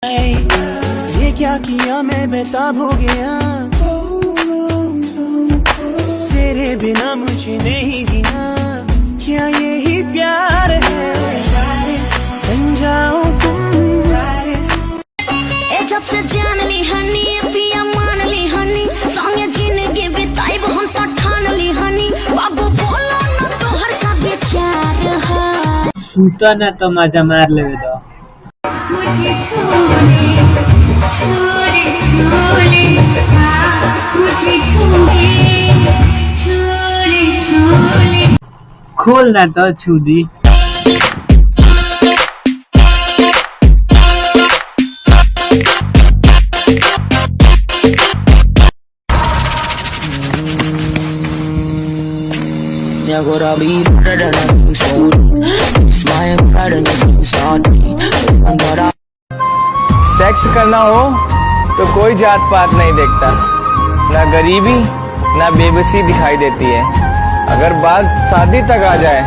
ये क्या किया मैं बेताब हो गया, तेरे बिना मुझे नहीं जीना, क्या यही प्यार है, बन जाओ तुम। जब से जान ली हनी पिया मान ली हनी, संगे जिंदगी बिताई हम तो ठान ली हनी, बाबू बोलो न तोहर का विचार है, सूता ना तो मजा मार लेवे दो। मुझे छोले छोले छोले मुझे छोले छोले छोले खोल ना तो छुदी। सेक्स करना हो तो कोई जात पात नहीं देखता, ना गरीबी ना बेबसी दिखाई देती है। अगर बात शादी तक आ जाए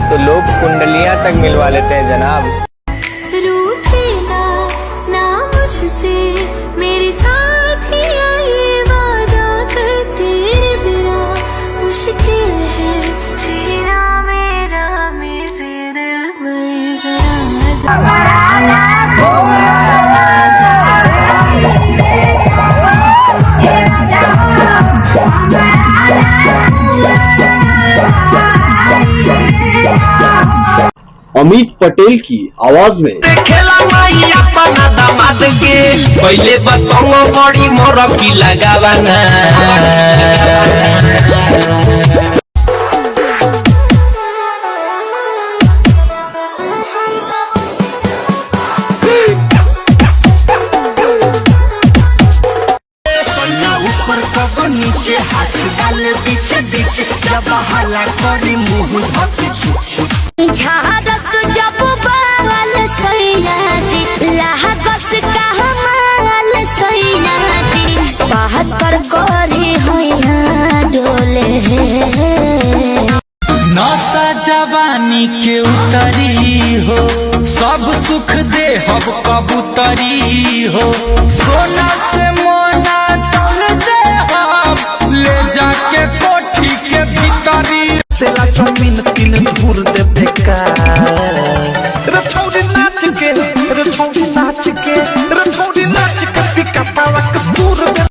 तो लोग कुंडलियां तक मिलवा लेते हैं जनाब। रूठे ना मुझसे मेरे साथ ही ये वादा कर, तेरे बिना मुश्किल है जीना मेरा, मेरे दिल पर जरा अमित पटेल की आवाज में खेला माई अपना दामाद के पहले बताओ बड़ी मोर की लगावाना। ऊपर कब नीचे हाथ डाले बीच बीच, जब हला करी मुंह भक चुप चुप झारस जब बाल सैना जी, लहगस का हमाल सैना जी, बाहर पर गोरी होया डोले नशा जवानी के उतरी हो, सब सुख दे हब कबूतरी हो, सोना से मोना तल दे हम ले जाके कोठी के भीतरी सेला जमीन तीन धूर दे बेकार। रछौड़ी नाच के रछौड़ी नाच के रछौड़ी नाच के पिका पावा कस्तूर दे।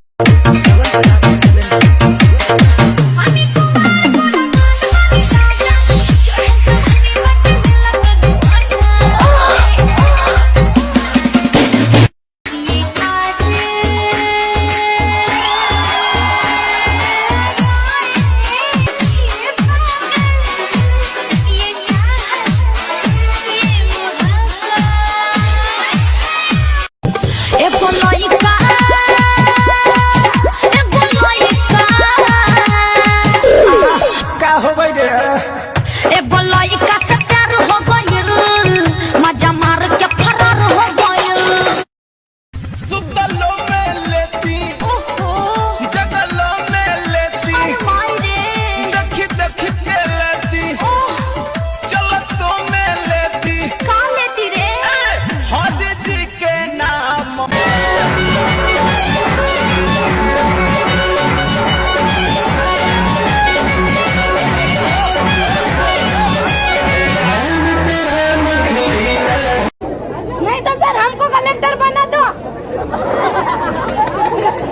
कलेक्टर बना दो,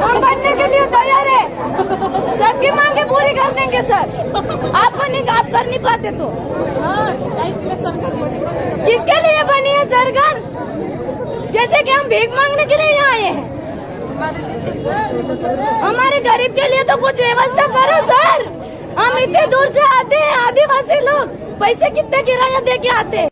हम बनने के लिए तैयार है, सबकी मांगे पूरी कर देंगे सर। आपको नहीं, आप कर नहीं पाते तो किसके लिए बनी है सरकार? जैसे कि हम भीख मांगने के लिए यहाँ आए हैं, हमारे गरीब के लिए तो कुछ व्यवस्था करो सर। हम इतने दूर से आते हैं, आदिवासी लोग पैसे कितने किराया दे के आते हैं।